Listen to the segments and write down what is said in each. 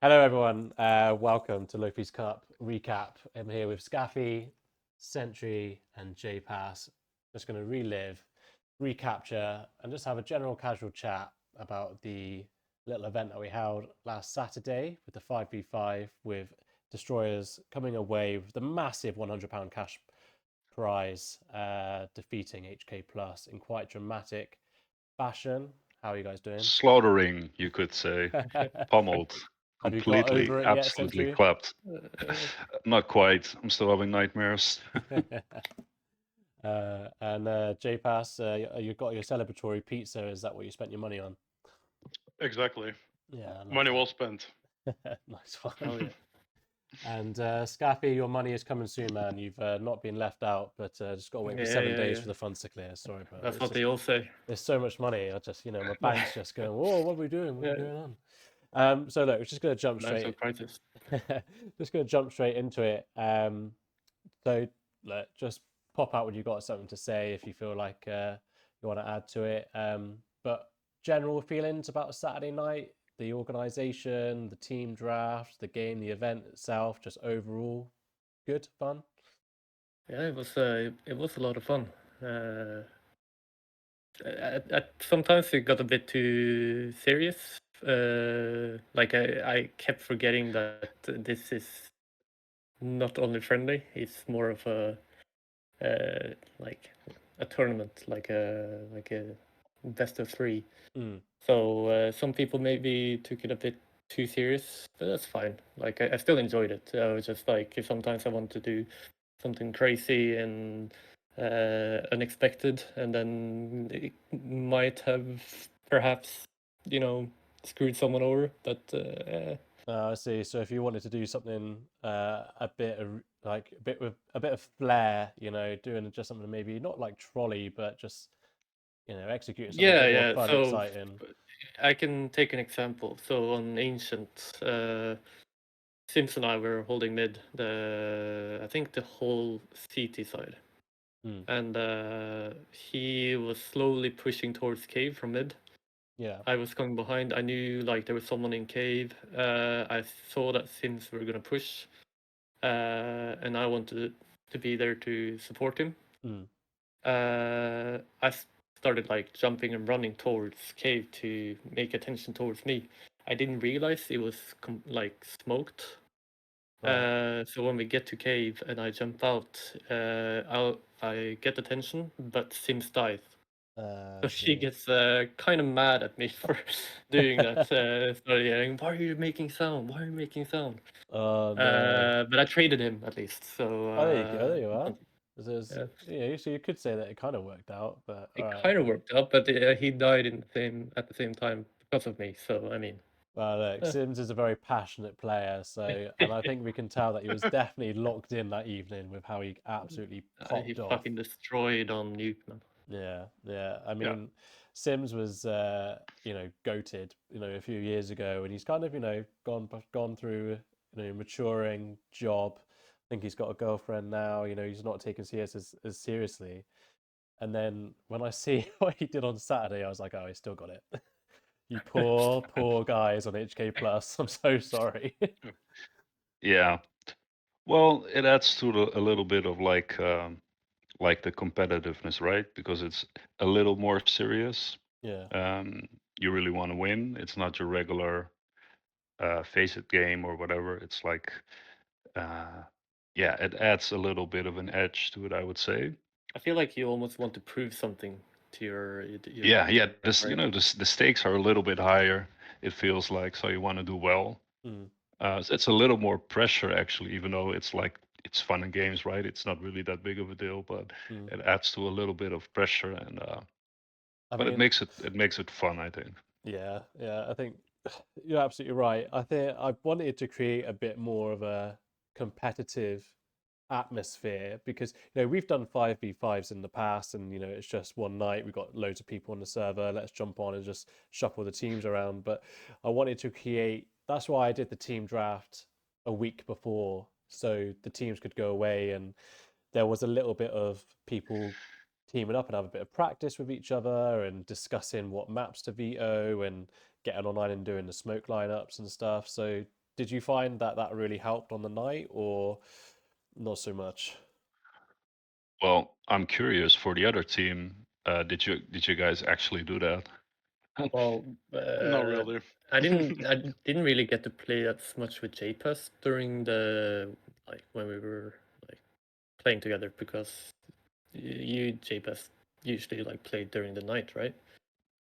Hello, everyone. Welcome to Lofi's Cup recap. I'm here with Skaeffy, Sentry, and Jpas. Just going to relive, recapture, and just have a general casual chat about the little event that we held last Saturday with the 5v5 with Destroyers coming away with the massive £100 cash prize, defeating HK Plus in quite dramatic fashion. How are you guys doing? Slaughtering, you could say. Pummeled. Have you got Completely, over it yet, absolutely Sentry? clapped. Not quite. I'm still having nightmares. And Jpass, you got your celebratory pizza. Is that what you spent your money on? Exactly. Yeah, I love Money that. well spent. Nice one. Oh yeah. And Skaffy, your money is coming soon, man. You've not been left out, but just got to wait for 7 days for the funds to clear. Sorry, but That's it's what just, they all say. there's so much money. I just, my bank's just going, whoa, what are we doing? What's going on? So look, we're just going to jump Financial straight. crisis. Just going to jump straight into it. So look, just pop out when you've got something to say if you feel like you want to add to it. But general feelings about Saturday night, the organisation, the team draft, the game, the event itself, just overall good, fun. Yeah, it was a lot of fun. Sometimes it got a bit too serious. Like I kept forgetting that this is not only friendly; it's more of a like a tournament, like a best of three. Mm. So some people maybe took it a bit too serious, but that's fine. Like I still enjoyed it. I was just like, if sometimes I want to do something crazy and unexpected, and then it might have perhaps, screwed someone over. But I see. So if you wanted to do something a bit of with a bit of flair, doing just something maybe not like trolley, but just executing something a bit more fun, So exciting. I can take an example. So on Ancient, Sims and I were holding mid I think the whole CT side. And he was slowly pushing towards cave from mid. Yeah. I was coming behind. I knew like there was someone in cave. I saw that Sims were gonna push, and I wanted to be there to support him. I started like jumping and running towards cave to make attention towards me. I didn't realize it was like smoked. Right. So when we get to cave and I jump out, I get attention, but Sims dies. So she gets kind of mad at me for doing that. Started yelling, "Why are you making sound? Why are you making sound?" Oh no. But I traded him at least. So Oh, there you go. There you are. yeah. So you could say that it kind of worked out, but It all kind right. of worked out, but he died at the same time because of me. So I mean, Well, look, Sims is a very passionate player, and I think we can tell that he was definitely locked in that evening with how he absolutely he popped off. fucking destroyed on Nuke, man. Yeah. I mean, Sims was, goated, a few years ago, and he's kind of, gone through, maturing job. I think he's got a girlfriend now. He's not taking CS as seriously. And then when I see what he did on Saturday, I was like, oh, he's still got it. You poor guys on HK Plus. I'm so sorry. Yeah. Well, it adds to a little bit of like the competitiveness, right? Because it's a little more serious. Yeah. You really want to win. It's not your regular face it game or whatever. It's like, yeah, it adds a little bit of an edge to it, I would say. I feel like you almost want to prove something to your Yeah. team, This, right? the stakes are a little bit higher. It feels like, so you want to do well. Mm. So it's a little more pressure actually, even though it's fun and games, right? It's not really that big of a deal, but it adds to a little bit of pressure, and but it makes it fun, I think. Yeah. I think you're absolutely right. I think I wanted to create a bit more of a competitive atmosphere because we've done 5v5s in the past, and it's just one night, we've got loads of people on the server, let's jump on and just shuffle the teams around. But I wanted to create, that's why I did the team draft a week before, so the teams could go away and there was a little bit of people teaming up and have a bit of practice with each other and discussing what maps to veto and getting online and doing the smoke lineups and stuff. So did you find that really helped on the night, or not so much? Well, I'm curious for the other team. Did you guys actually do that? Well, Not really. I didn't really get to play as much with Jpas during the when we were playing together, because you Jpas usually played during the night, right?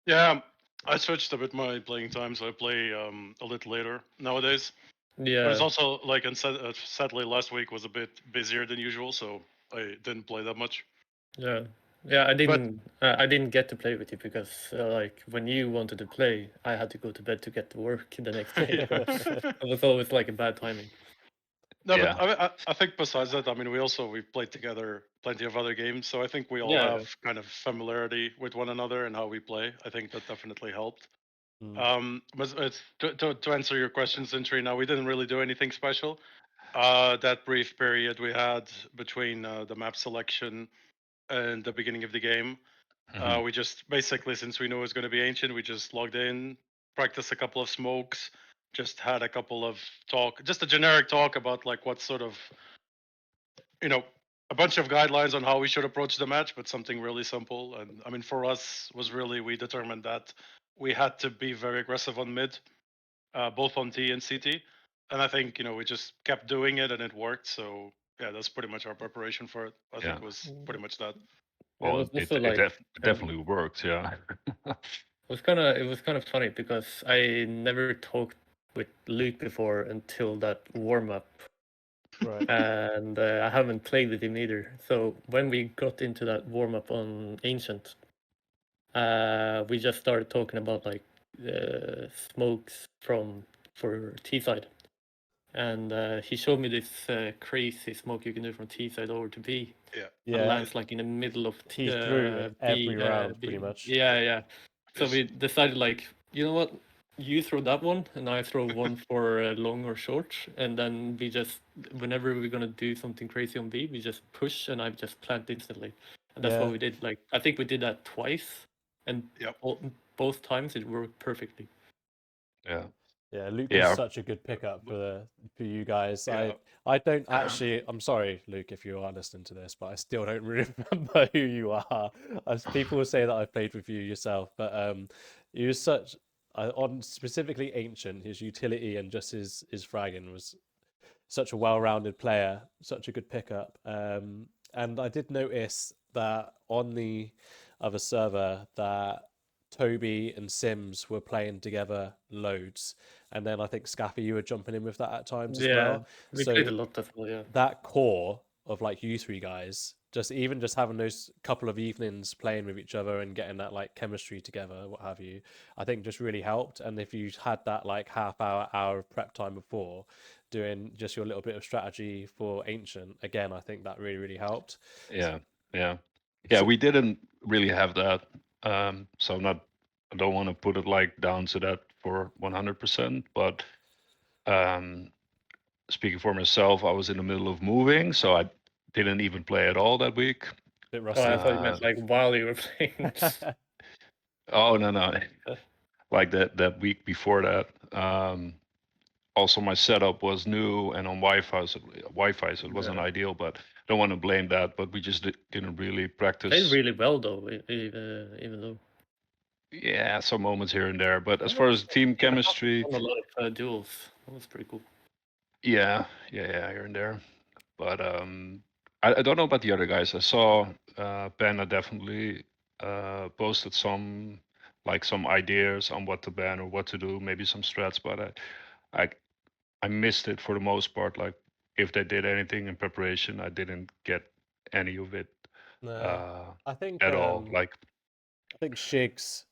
Yeah, I switched a bit my playing time, so I play a little later nowadays. Yeah. But it's also sadly last week was a bit busier than usual, so I didn't play that much. Yeah, I didn't get to play with you because when you wanted to play, I had to go to bed to get to work the next day. It was always a bad timing. No, Yeah. but I think besides that, I mean, we've played together plenty of other games, so I think we all have kind of familiarity with one another and how we play. I think that definitely helped. But to answer your question, Sentry, now we didn't really do anything special. That brief period we had between the map selection and the beginning of the game, we just basically, since we knew it was going to be ancient, we just logged in, practiced a couple of smokes, just had a couple of just a generic talk about what sort of, a bunch of guidelines on how we should approach the match, but something really simple. And I mean, for us was really, we determined that we had to be very aggressive on mid, both on T and CT. And I think, we just kept doing it and it worked. So yeah, that's pretty much our preparation for it. I think was pretty much that. Well, it definitely worked, yeah. It was kind of funny because I never talked with Luke before until that warm up. Right. And I haven't played with him either. So when we got into that warm up on Ancient, we just started talking about smokes for T side, and he showed me this crazy smoke you can do from T side over to B. Yeah. It lands in the middle of He threw it every round, B. pretty much. Yeah. So we decided you know what? You throw that one, and I throw one for long or short, and then we just, whenever we're gonna do something crazy on B, we just push, and I just plant instantly, and that's what we did. I think we did that twice, and both times it worked perfectly. Yeah. Yeah, Luke was such a good pickup for you guys. Yeah. I don't actually. I'm sorry, Luke, if you are listening to this, but I still don't really remember who you are. As people will say that I've played with you yourself, but he was such on specifically Ancient. His utility and just his fragging was such a well-rounded player, such a good pickup. And I did notice that on the other server that Toby and Sims were playing together loads, and then I think Skaeffy, you were jumping in with that at times as well. We played a lot as well. Yeah, that core of you three guys, just having those couple of evenings playing with each other and getting that chemistry together, what have you, I think just really helped. And if you had that half hour of prep time before doing just your little bit of strategy for Ancient, again, I think that really helped. Yeah. We didn't really have that. So I don't want to put it down to that for 100%, but speaking for myself, I was in the middle of moving, so I didn't even play at all that week. I thought you meant while you were playing. Oh no. That week before that. Also, my setup was new and on Wi-Fi, so it wasn't ideal. But I don't want to blame that. But we just didn't really practice. Played really well though, even though. Yeah, some moments here and there. But as far as team chemistry, a lot of duels. That was pretty cool. Yeah, here and there. But I don't know about the other guys. I saw Banner definitely posted some ideas on what to ban or what to do, maybe some strats. But I missed it for the most part. If they did anything in preparation, I didn't get any of it. I think at all. I think Shiggs,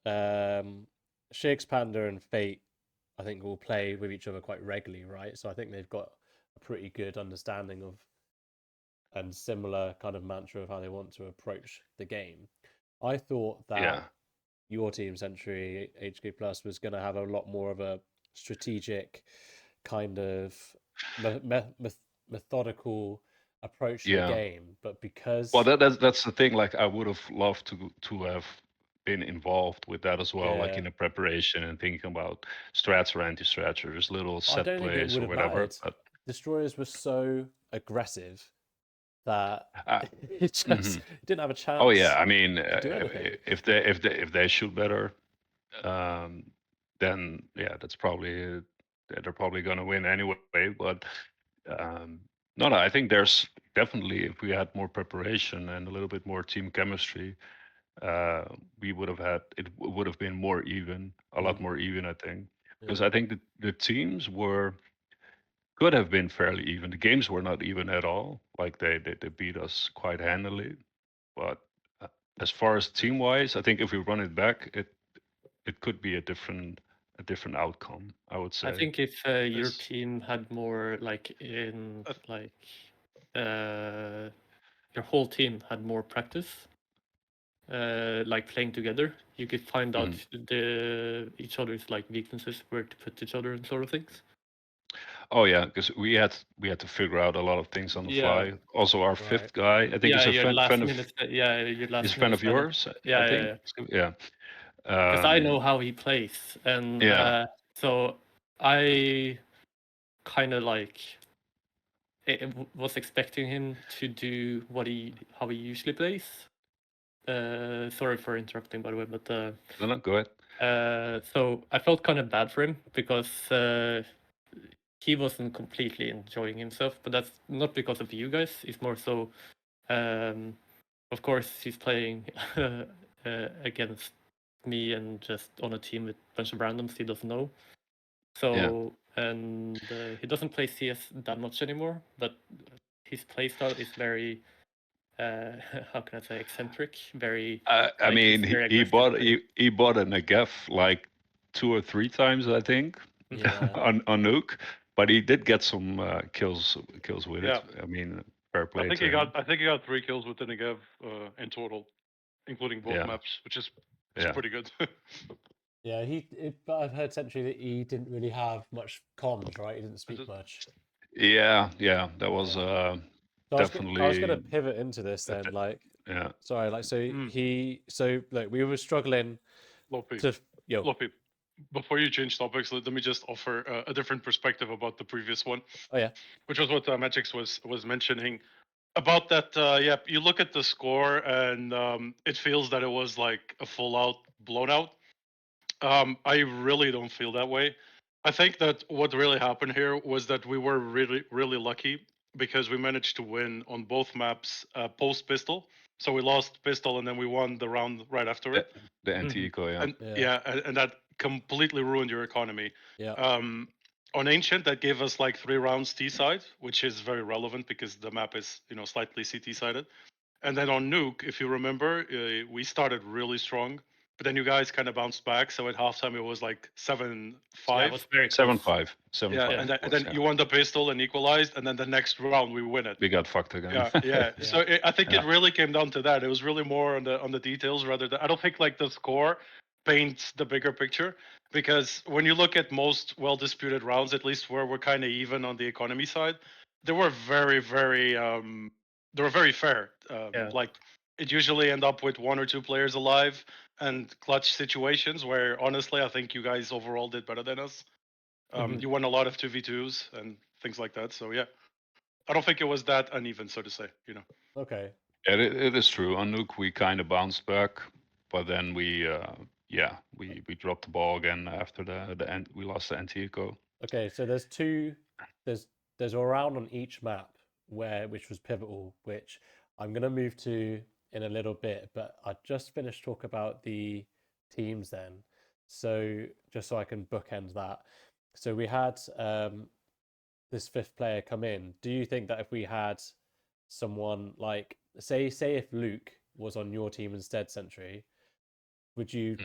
Panda, and Fate, I think will play with each other quite regularly, right? So I think they've got a pretty good understanding of and similar kind of mantra of how they want to approach the game. I thought that your team, Sentry HK Plus, was going to have a lot more of a strategic kind of methodical approach to the game, but because that's the thing. I would have loved to have been involved with that as well, like in the preparation and thinking about strats or anti-strats or just little set plays or whatever. But Destroyers were so aggressive that it just didn't have a chance. Oh yeah, I mean, to do anything. if they shoot better, then yeah, that's probably they're probably going to win anyway. But no, I think there's definitely, if we had more preparation and a little bit more team chemistry, we would have had it would have been more even, a lot more even, I think, because I think the teams could have been fairly even. The games were not even at all. Like they beat us quite handily, but as far as team wise, I think if we run it back, it could be a different outcome, I would say. I think if your team had more your whole team had more practice, like playing together, you could find out each other's like weaknesses, where to put each other, and sort of things. Oh yeah, because we had to figure out a lot of things on the fly. Also, our fifth guy, I think, is a friend of. Your last He's a friend of yours. Yeah, I think. Yeah. Because I know how he plays, and so I kind of like was expecting him to do how he usually plays. Sorry for interrupting, by the way, but no, go ahead. So I felt kind of bad for him because he wasn't completely enjoying himself, but that's not because of you guys. It's more so, of course, he's playing against me and just on a team with a bunch of randoms he doesn't know. So and he doesn't play CS that much anymore, but his playstyle is very how can I say, eccentric, very. I mean, he bought a Negev like 2 or 3 times, I think, on Nuke, but he did get some kills with it. I mean, fair play. I think he got 3 kills with the Negev in total, including both maps, which is pretty good. Yeah, but I've heard Sentry that he didn't really have much comms, right? He didn't speak much. Yeah, that was definitely. I was going to pivot into this then, like. Yeah. Sorry, like like we were struggling. Lofi, before you change topics, let me just offer a different perspective about the previous one. Oh yeah. Which was what Majixx was mentioning about that. You look at the score and it feels that it was like a full out blowout. I really don't feel that way. I think that what really happened here was that we were really, really lucky because we managed to win on both maps post pistol. So we lost pistol and then we won the round right after it. The anti-eco, and that completely ruined your economy. Yeah. On Ancient, that gave us like 3 rounds T side, which is very relevant because the map is slightly CT sided. And then on Nuke, if you remember, we started really strong. But then you guys kind of bounced back. So at halftime, it was like 7-5. Yeah, it was very close. 7-5. 7-5. And then you won the pistol and equalized. And then the next round, we win it. We got fucked again. So I think it really came down to that. It was really more on the details rather than. I don't think like the score paints the bigger picture, because when you look at most well disputed rounds, at least where we're kind of even on the economy side, they were very, very fair. Like it usually end up with 1 or 2 players alive and clutch situations where honestly I think you guys overall did better than us. You won a lot of 2v2s and things like that. So yeah, I don't think it was that uneven, so to say. Okay. Yeah, it is true. On Nuke we kind of bounced back, but then we dropped the ball again after the end. We lost the anti-eco. Okay, so there's a round on each map which was pivotal, which I'm gonna move to in a little bit, but I just finished talk about the teams then. So just so I can bookend that. So we had this 5th player come in. Do you think that if we had someone like say if Luke was on your team instead, Sentry, would you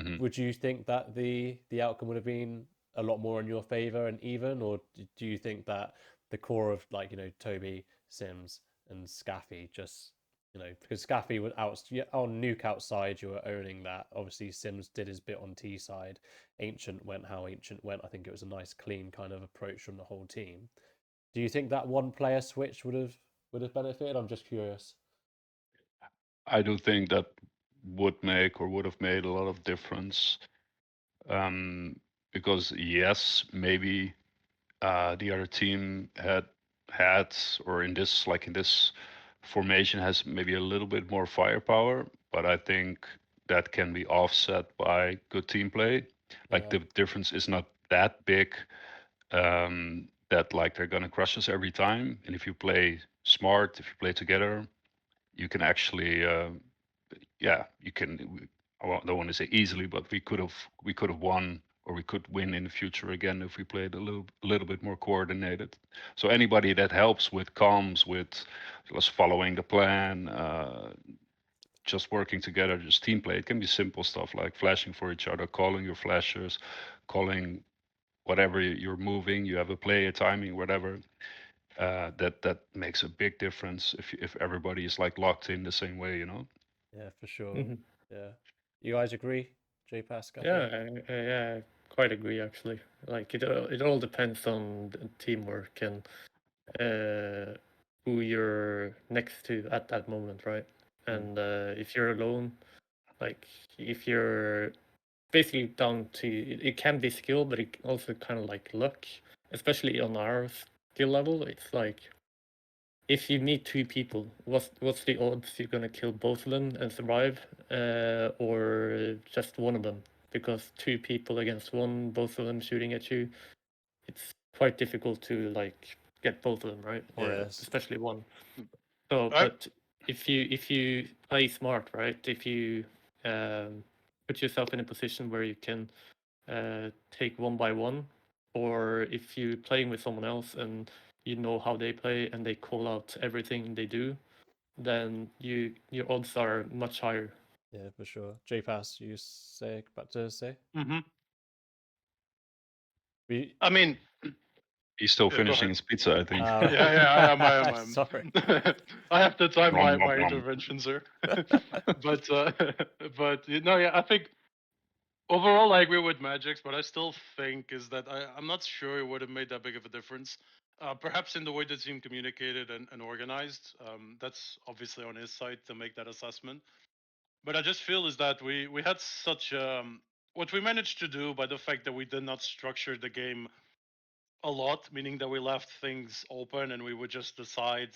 think that the outcome would have been a lot more in your favor and even, or do you think that the core of Toby, Sims, and Skaeffy just because Skaeffy was on Nuke outside, you were owning that. Obviously, Sims did his bit on T side. Ancient went how Ancient went. I think it was a nice, clean kind of approach from the whole team. Do you think that one player switch would have benefited? I'm just curious. I do think that would have made a lot of difference. Because yes, maybe the other team had or in this formation has maybe a little bit more firepower, but I think that can be offset by good team play. Like the difference is not that big, that like they're gonna crush us every time. And if you play smart, if you play together, you can actually, you can. I don't want to say easily, but we could have won, or we could win in the future again if we played a little bit more coordinated. So anybody that helps with comms, with just following the plan, just working together, just team play. It can be simple stuff like flashing for each other, calling your flashers, calling whatever you're moving. You have a play, a timing, whatever. That makes a big difference if everybody is like locked in the same way, you know. Yeah, for sure. Yeah, you guys agree, Jpas? Yeah, I quite agree actually. Like it all depends on the teamwork and who you're next to at that moment, right? And if you're alone, like if you're basically down to, it can be skill, but it also kind of like luck, especially on our skill level. It's like if you meet two people, what's the odds you're gonna kill both of them and survive, or just one of them? Because two people against one, both of them shooting at you, it's quite difficult to like get both of them, right? Or especially one. So, but if you play smart, right? If you put yourself in a position where you can take one by one, or if you're playing with someone else and you know how they play and they call out everything they do, then your odds are much higher. Yeah, for sure. Jpas, you about to say? I mean, he's still finishing his pizza, I think. I am. Sorry. I have to time my interventions here. but I think overall I agree with Majixx, but I still think is that I'm not sure it would have made that big of a difference. Perhaps in the way the team communicated and organized. That's obviously on his side to make that assessment. But I just feel is that we had such what we managed to do by the fact that we did not structure the game a lot, meaning that we left things open and we would just decide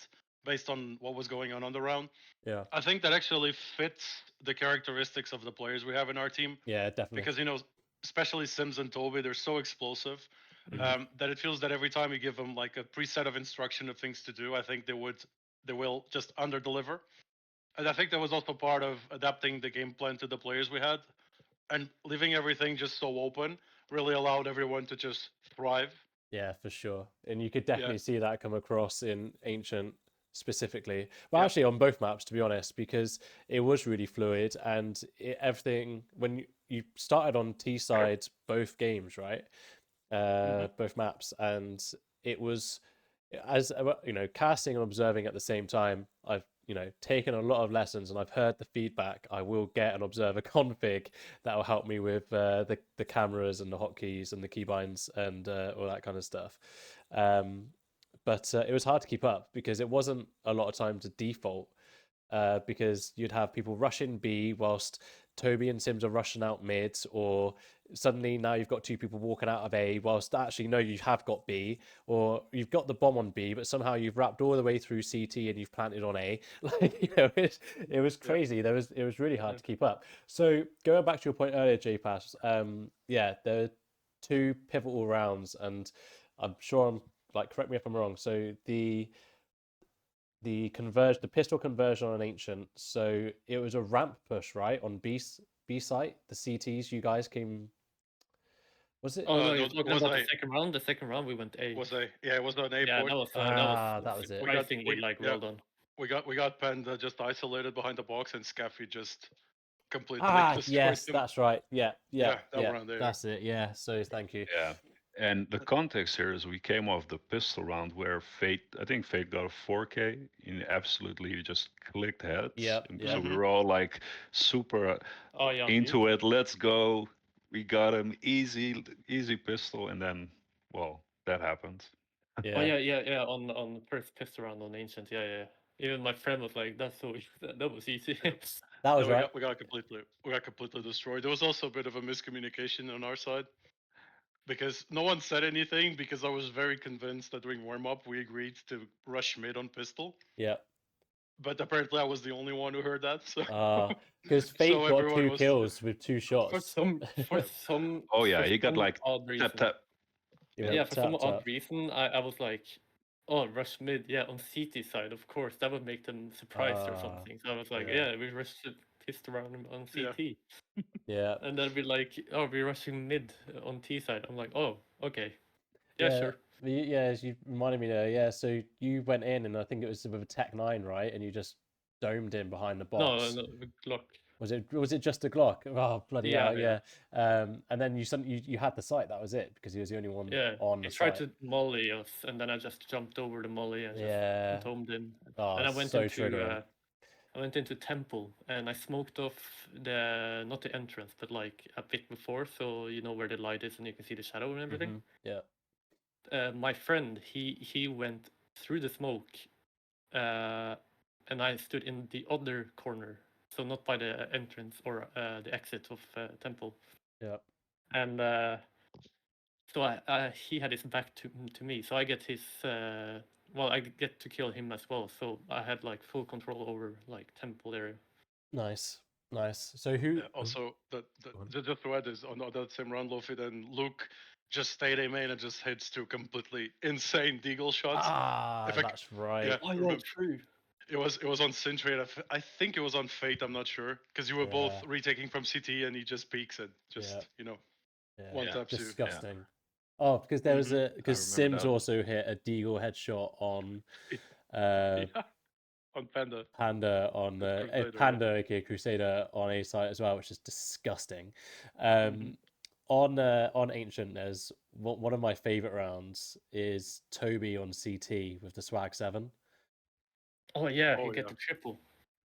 based on what was going on the round. Yeah. I think that actually fits the characteristics of the players we have in our team. Yeah, definitely. Because especially Sims and Toby, they're so explosive that it feels that every time you give them like a preset of instruction of things to do, I think they will just under deliver. And I think that was also part of adapting the game plan to the players we had, and leaving everything just so open really allowed everyone to just thrive. Yeah, for sure. And you could definitely see that come across in Ancient specifically. Well, actually on both maps, to be honest, because it was really fluid and everything, when you started on T side, both games, right? Both maps. And it was, as casting and observing at the same time, I've taken a lot of lessons and I've heard the feedback. I will get an observer config that will help me with the cameras and the hotkeys and the keybinds and all that kind of stuff. But it was hard to keep up because it wasn't a lot of time to default, because you'd have people rushing B whilst Toby and Sims are rushing out mid, or suddenly now you've got two people walking out of A whilst actually no, you have got B, or you've got the bomb on B, but somehow you've wrapped all the way through CT and you've planted on A. Like, it was crazy. It was really hard to keep up. So going back to your point earlier, Jpas, there are two pivotal rounds, and I'm sure I'm correct me if I'm wrong. So the pistol conversion on an Ancient, so it was a ramp push, right, on B site, the CTs you guys came. Was it? Oh no, you're talking about the second round. The second round we went A. It was an A. Yeah, point. that was it. Well done. We got Panda just isolated behind the box, and Skaeffy just completely. Yes, that's right. Yeah. Round there. That's it. Yeah. So thank you. Yeah. And the context here is we came off the pistol round where I think Fate got a 4K in absolutely just clicked heads. Yeah. So we were all like super into it. Let's go. We got him easy pistol, and then that happened. Yeah. Oh yeah. On the first pistol round on Ancient, yeah. Even my friend was like, "That's so that was easy." That was right. We got completely destroyed. There was also a bit of a miscommunication on our side because no one said anything because I was very convinced that during warm up we agreed to rush mid on pistol. Yeah. But apparently I was the only one who heard that. So because Fate so got 2 kills with 2 shots. For some. Oh yeah, for he got some like odd reason. tap. Yeah, for some odd reason, I was like, oh, rush mid, yeah, on CT side, of course, that would make them surprised or something. So I was like, yeah, we rushed pissed around on CT. Yeah. And then we're like, oh, we're rushing mid on T side. I'm like, oh, okay. Yeah, sure. Yeah, as you reminded me there, yeah, so you went in and I think it was with a Tech 9, right? And you just domed him behind the box. No, Glock. Was it just a Glock? Oh, bloody hell, Yeah. And then you had the sight, that was it, because he was the only one on the site. He tried to molly us, and then I just jumped over the molly and just tomed him. Oh, and I went so into triggering. I went into temple and I smoked off not the entrance, but like a bit before, so you know where the light is and you can see the shadow and everything. Yeah. My friend, he went through the smoke, and I stood in the other corner, so not by the entrance or the exit of temple. Yeah. And so he had his back to me, so I get his I get to kill him as well. So I had like full control over like temple area. Nice. So who? Also, just to add is on that same round, Lofi, then Luke just stayed A main and just hits 2 completely insane deagle shots. That's right. Yeah, yeah, true. It was on Sentry, and I think it was on Fate. I'm not sure because you were both retaking from CT, and he just peeks and just one taps you. Disgusting. Oh, because there was because Sims also hit a deagle headshot on on Panda. Panda on Panda, aka Crusader, on A site as well, which is disgusting. On Ancient, there's one of my favorite rounds is Toby on CT with the Swag 7. Oh yeah, he get the triple.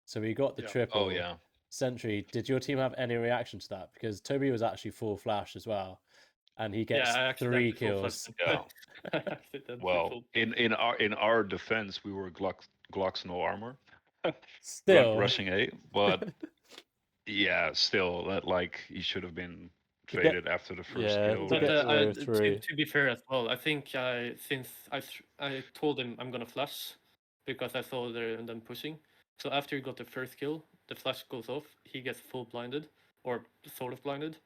So we got the triple. Oh yeah. Sentry, did your team have any reaction to that? Because Toby was actually full flash as well, and he gets 3 kills. Well, in our defense, we were Glocks no armor. Still rushing A, but yeah, still that like he should have been traded after the first kill. But to be fair as well, I think since I told him I'm gonna flash because I saw them pushing. So after he got the first kill, the flash goes off. He gets full blinded or sort of blinded,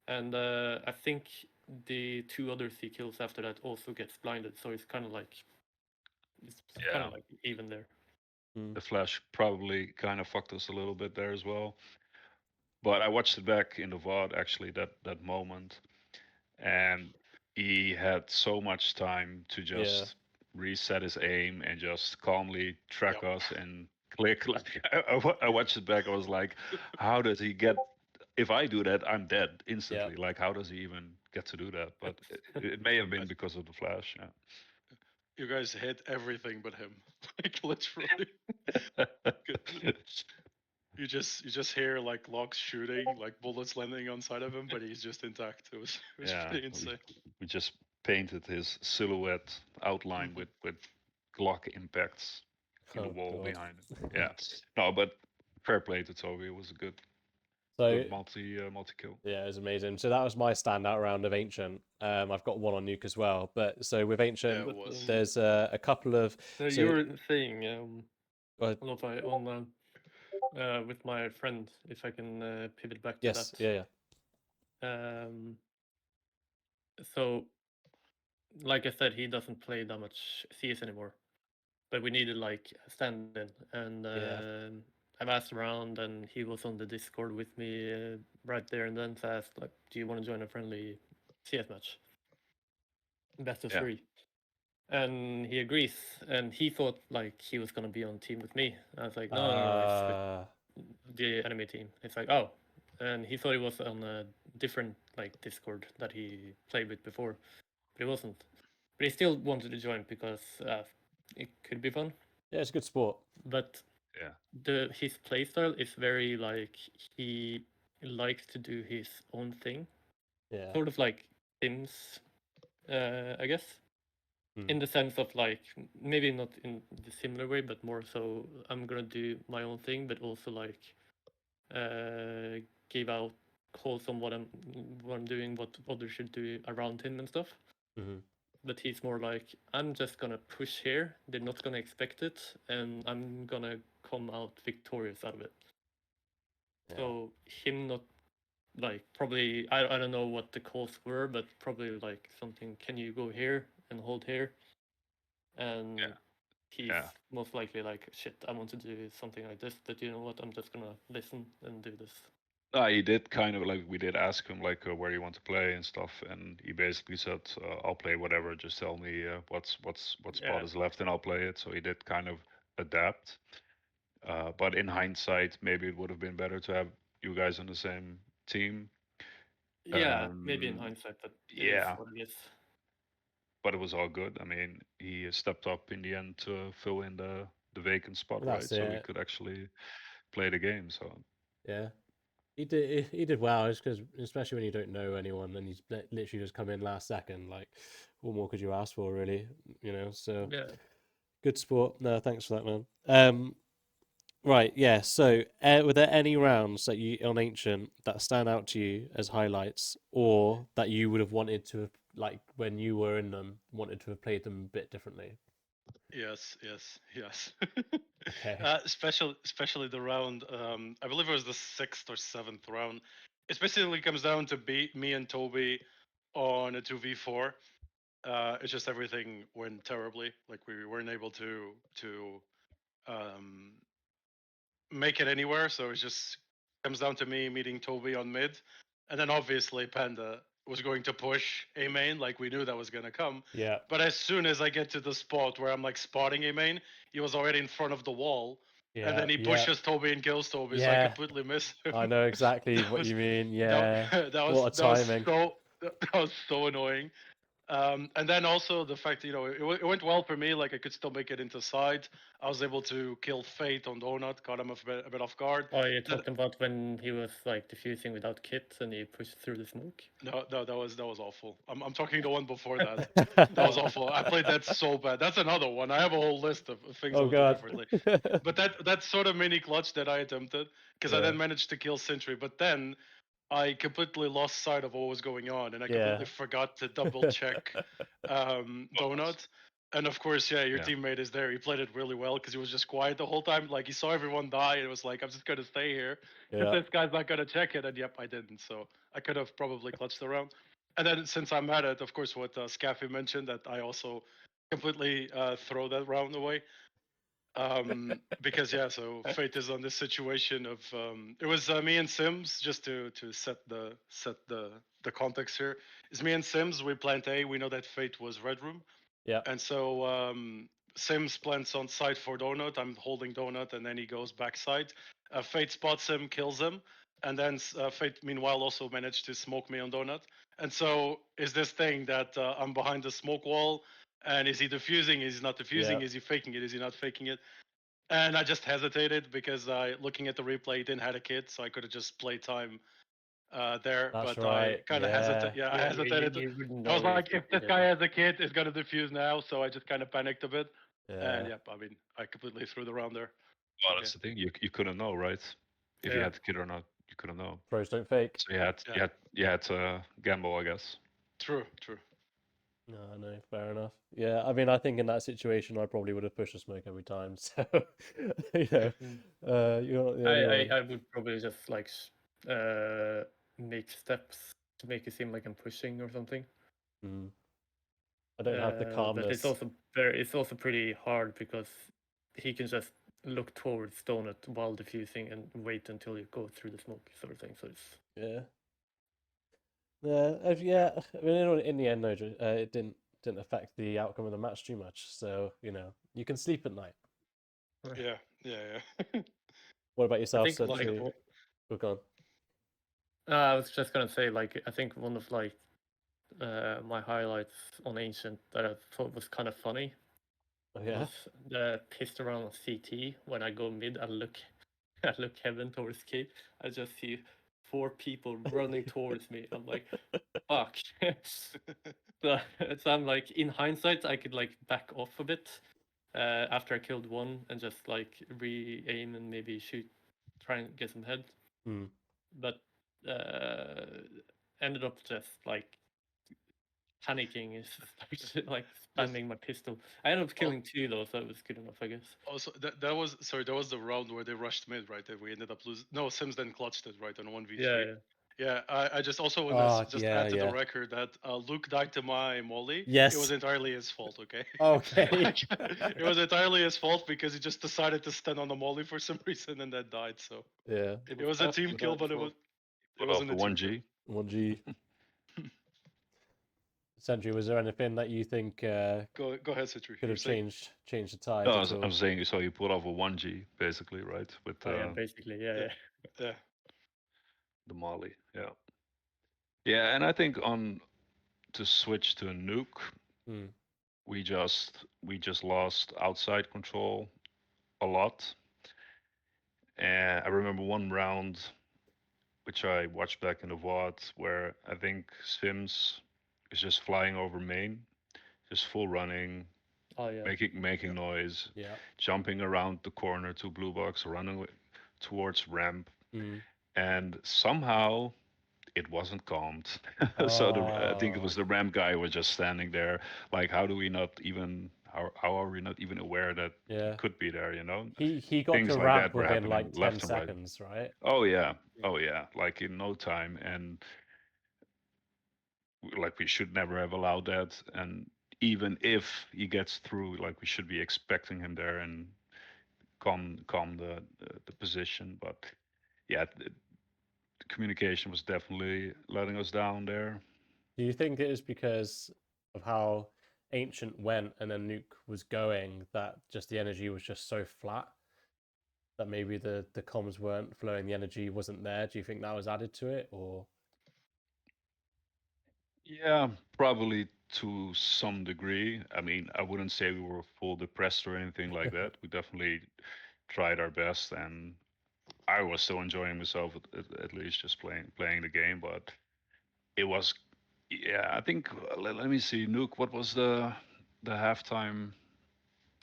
and I think the 2 other C kills after that also gets blinded. So it's kind of like even there. The flash probably kind of fucked us a little bit there as well. But I watched it back in the VOD actually that moment, and he had so much time to just reset his aim and just calmly track us and click. Like I watched it back, I was like, how does he get? If I do that, I'm dead instantly. Like, how does he even get to do that? But it may have been because of the flash. Yeah. You guys hit everything but him, like literally. You just hear like locks shooting, like bullets landing on side of him, but he's just intact. It was pretty insane. We just painted his silhouette outline with Glock impacts in the wall behind it. Yeah, no, but fair play to Toby. It was a good multi kill. Yeah, it was amazing. So that was my standout round of Ancient. I've got one on Nuke as well. But so with Ancient, there's a couple of. So you were saying, on with my friend, if I can pivot back to that. Yes. So, like I said, he doesn't play that much CS anymore, but we needed like a stand-in, and I've asked around, and he was on the Discord with me right there and then. So I asked, like, do you want to join a friendly CS match? Best of 3. And he agrees, and he thought like he was gonna be on team with me. I was like, no, it's the enemy team. It's like, oh, and he thought it was on a different like Discord that he played with before, but it wasn't. But he still wanted to join because it could be fun. Yeah, it's a good sport. But his playstyle is very like he likes to do his own thing. Yeah. Sort of like Sims, I guess. In the sense of like maybe not in the similar way, but more so I'm gonna do my own thing, but also like give out calls on what I'm doing, what others should do around him and stuff. Mm-hmm. But he's more like, I'm just gonna push here. They're not gonna expect it, and I'm gonna come out victorious out of it. Yeah. So him not like probably I don't know what the calls were, but probably like something. Can you go here and hold here? And he's most likely like, shit, I want to do something like this, but you know what? I'm just gonna listen and do this. He did kind of like, we did ask him like where you want to play and stuff, and he basically said, "I'll play whatever. Just tell me what spot is left, and I'll play it." So he did kind of adapt. But in hindsight, maybe it would have been better to have you guys on the same team. Yeah, maybe in hindsight, but it is what it is. But it was all good. I mean, he stepped up in the end to fill in the vacant spot, Well, right? So he could actually play the game. So yeah, he did well. It's because, especially when you don't know anyone and he's literally just come in last second. Like, what more could you ask for, really? You know. So yeah, good sport. No, thanks for that, man. Right, yeah. So, were there any rounds that you on Ancient that stand out to you as highlights, or that you would have wanted to have, like when you were in them, wanted to have played them a bit differently? Yes. Okay. Especially the round. I believe it was the 6th or 7th round. It basically comes down to me and Toby on a 2v4. It's just everything went terribly. Like we weren't able to make it anywhere. So it just comes down to me meeting Toby on mid, and then obviously Panda was going to push A main, like we knew that was gonna come. Yeah. But as soon as I get to the spot where I'm like spotting A main, he was already in front of the wall. Yeah. And then he pushes Toby and kills Toby, so I completely missed him. I know exactly what you mean. Yeah. What a timing. That was so annoying. And then also the fact, it went well for me. Like I could still make it into side. I was able to kill Fate on Donut, caught him a bit off guard. Oh, you're talking about when he was like defusing without kit and he pushed through the smoke? No, that was awful. I'm talking the one before that. That was awful. I played that so bad. That's another one. I have a whole list of things I would do differently. But that sort of mini clutch that I attempted, because I then managed to kill Sentry, but then I completely lost sight of what was going on, and I completely forgot to double check Donut. And of course, your teammate is there. He played it really well because he was just quiet the whole time. Like he saw everyone die, and it was like, I'm just gonna stay here because this guy's not gonna check it. And yep, I didn't. So I could have probably clutched around. And then since I'm at it, of course, what Skaeffy mentioned, that I also completely throw that round away. Because so Fate is on this situation of it was me and Sims, just to set the context here. It's me and Sims, we plant A, we know that Fate was red room. Yeah. And so Sims plants on side for Donut, I'm holding Donut, and then he goes backside. Fate spots him, kills him, and then Fate meanwhile also managed to smoke me on Donut. And so is this thing that I'm behind the smoke wall, and is he defusing? Is he not defusing? Is he faking it? Is he not faking it? And I just hesitated because looking at the replay, he didn't have a kit, so I could have just played time there. That's but right. I kind of hesitated. I hesitated. I was like, if this guy has a kit, it's gonna defuse now. So I just kind of panicked a bit. And I mean, I completely threw the round there. Well, that's the thing. You couldn't know, right? If you had the kit or not, you couldn't know. Pros don't fake. So you had to gamble, I guess. True. No, fair enough. Yeah, I mean, I think in that situation, I probably would have pushed a smoke every time. So, you're I would probably just like make steps to make it seem like I'm pushing or something. I don't have the calmness. But it's also pretty hard because he can just look towards Donut while defusing and wait until you go through the smoke, sort of thing. So it's yeah. I mean, in the end, no, it didn't affect the outcome of the match too much. So you can sleep at night. Yeah. What about yourself, Sentry? Look on. I was just gonna say, like, I think one of like my highlights on Ancient that I thought was kind of funny was the pissed around on CT. When I go mid, I look heaven towards Kate. I just see 4 people running towards me. I'm like, fuck. So I'm like, in hindsight, I could like back off a bit after I killed one and just like re-aim and maybe shoot, try and get some head. but ended up just like panicking is like spamming my pistol. I ended up killing 2 though, so it was good enough, I guess. Also, that was the round where they rushed mid, right? That we ended up losing. No, Sims then clutched it, right, on 1v3. Yeah. I just also want to add to the record that Luke died to my molly. Yes. It was entirely his fault, okay? Okay. It was entirely his fault because he just decided to stand on the molly for some reason and then died, so. Yeah. It was a team kill, but it wasn't a 1G. 1G. Sentry, was there anything that you think go ahead, Sentry. could have changed the tide? No, I'm saying so. You pulled off a 1G basically, right? With basically, yeah. The molly, yeah, and I think to switch to a nuke, we just lost outside control a lot. And I remember one round, which I watched back in the VOD, where I think Sims is just flying over main, just full running, making noise, jumping around the corner to blue box, running towards ramp, and somehow it wasn't calmed. So I think it was the ramp guy was just standing there, like, how are we not even aware that he could be there? He got things to like ramp that were within happening like 10 left and seconds, right? Oh yeah, like in no time, and like we should never have allowed that. And even if he gets through, like we should be expecting him there and calm the position. But yeah, the communication was definitely letting us down there. Do you think it is because of how Ancient went and then Nuke was going that just the energy was just so flat that maybe the comms weren't flowing, the energy wasn't there? Do you think that was added to it, or? Yeah, probably to some degree. I mean, I wouldn't say we were full depressed or anything like that. We definitely tried our best, and I was still enjoying myself at least just playing the game. But it was, yeah. I think let me see, Nuke. What was the halftime?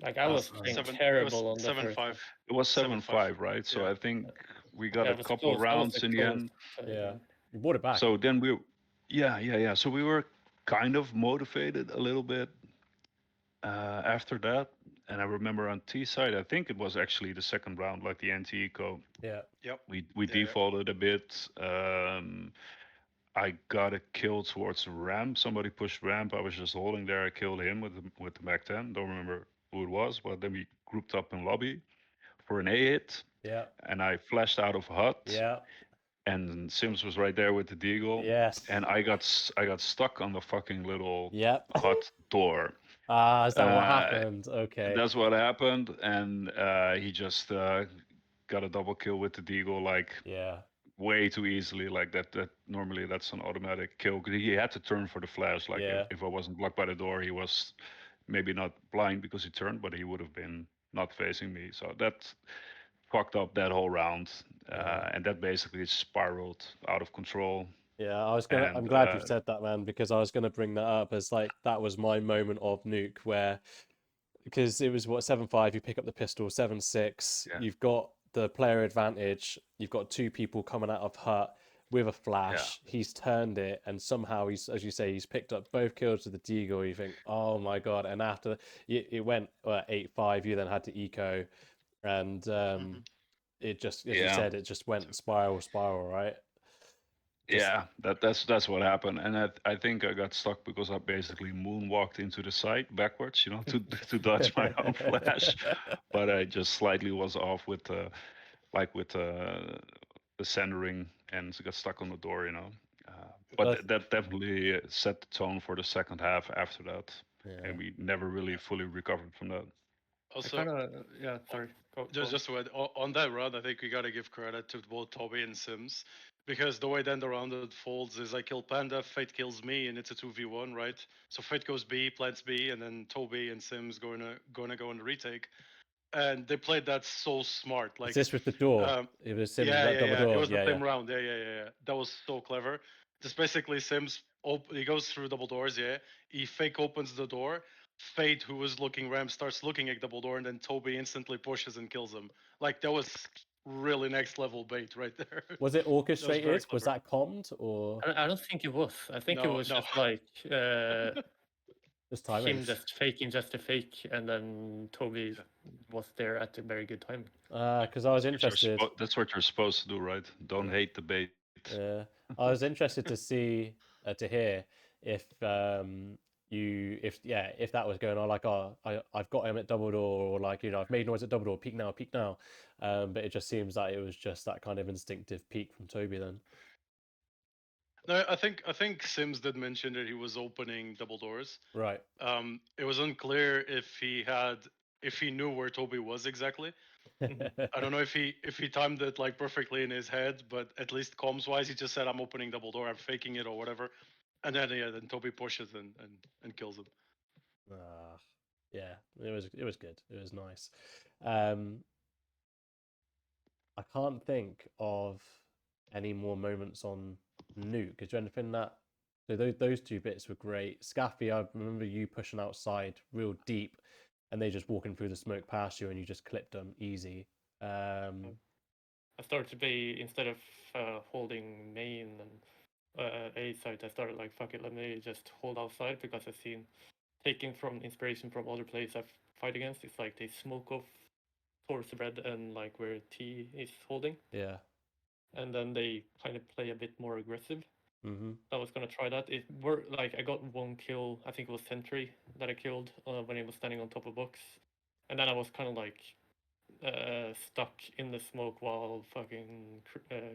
Like I was playing terrible on the 7-5. It was 7-5, right? So I think we got a couple rounds in the end. Yeah, we brought it back. So then yeah. So we were kind of motivated a little bit after that. And I remember on T side, I think it was actually the second round, like the anti-eco. Yeah. Yep. We defaulted a bit. I got a kill towards ramp. Somebody pushed ramp. I was just holding there. I killed him with the Mac 10. Don't remember who it was, but then we grouped up in lobby for an A hit. Yeah. And I flashed out of hut. Yeah. And Sims was right there with the deagle. Yes. And I got stuck on the fucking little hut door. Is that what happened? Okay. That's what happened, and he just got a double kill with the deagle, like way too easily. Like that normally that's an automatic kill. 'Cause he had to turn for the flash. Like if I wasn't blocked by the door, he was maybe not blind because he turned, but he would have been not facing me. So that fucked up that whole round, and that basically spiraled out of control. Yeah, I'm glad you said that, man, because I was gonna bring that up as like that was my moment of Nuke where, because it was 7-5, you pick up the pistol, 7-6, you've got the player advantage, you've got 2 people coming out of hut with a flash, he's turned it, and somehow he's, as you say, he's picked up both kills with the deagle. You think, oh my god! And after it went 8-5, you then had to eco, and it just, as you said, it just went spiral, right? That's what happened, and I think I got stuck because I basically moonwalked into the side backwards, to dodge my own flash, but I just slightly was off with the centering and got stuck on the door, But that definitely set the tone for the second half after that, and we never really fully recovered from that. Also, sorry. Just to add, on that run, I think we gotta give credit to both Toby and Sims, because the way then the round unfolds is I kill Panda, Fate kills me, and it's a 2v1, right? So Fate goes B, plants B, and then Toby and Sims gonna go on the retake, and they played that so smart. Like, is this with the door? It was Sims double door. It was the same round. Yeah. That was so clever. Just basically Sims, he goes through double doors. He fake opens the door. Fate, who was looking ramp, starts looking at double door, and then Toby instantly pushes and kills him. Like, that was really next level bait right there. Was it orchestrated? Was clever. that commed or I don't think it was. I think it No, was no. just like just timing? him just faking just a fake, and then Toby was there at a very good time. Because I was interested. That's what you're supposed to do, right? Don't hate the bait. Yeah, I was interested to see to hear if if that was going on, like, oh, I've got him at double door, or like, I've made noise at double door, peek now, peek now. But it just seems like it was just that kind of instinctive peek from Toby then. No, I think Sims did mention that he was opening double doors. Right. It was unclear if he knew where Toby was exactly. I don't know if he timed it like perfectly in his head, but at least comms wise, he just said, "I'm opening double door, I'm faking it or whatever," and then Toby pushes and kills him. Yeah, it was good. It was nice. I can't think of any more moments on Nuke. Is there anything that? So those two bits were great. Skaeffy, I remember you pushing outside real deep, and they just walking through the smoke past you, and you just clipped them easy. I started to be, instead of holding main and A side, I started like, fuck it, let me just hold outside, because I've seen, taking from inspiration from other players I've fight against, it's like they smoke off towards red and like where T is holding. Yeah. And then they kind of play a bit more aggressive. Mm-hmm. I was gonna try that. It were like, I got one kill, I think it was Sentry that I killed when he was standing on top of box, and then I was kind of like stuck in the smoke while fucking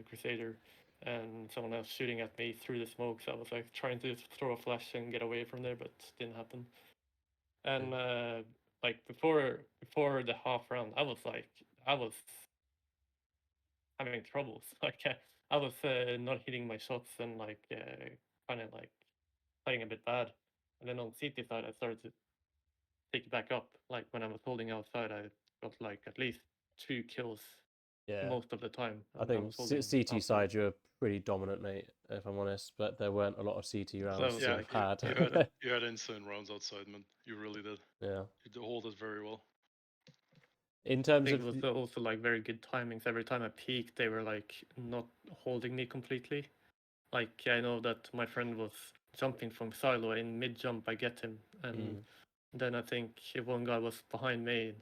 Crusader and someone else shooting at me through the smoke. So I was like trying to throw a flash and get away from there, but didn't happen. And like before the half round, I was having troubles. Like I was not hitting my shots and like kind of like playing a bit bad. And then on CT side, I started to take it back up. Like when I was holding outside, I got like at least 2 kills most of the time. I think CT side, you're pretty dominant, mate, if I'm honest, but there weren't a lot of CT rounds So, yeah, had. you had insane rounds outside, man. You really did. Yeah. You hold it very well. In terms of... it was also like very good timings. Every time I peaked, they were like not holding me completely. Like I know that my friend was jumping from silo, in mid jump I get him, and then I think one guy was behind me,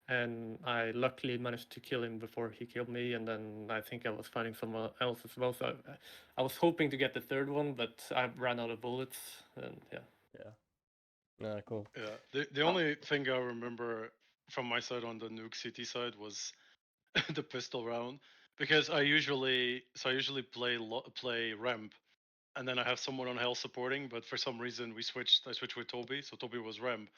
and I luckily managed to kill him before he killed me, and then I think I was fighting someone else as well. So I was hoping to get the third one, but I ran out of bullets, and cool. Yeah, the only thing I remember from my side on the Nuke City side was the pistol round, because I usually play ramp, and then I have someone on hell supporting, but for some reason I switched with Toby, so Toby was ramp.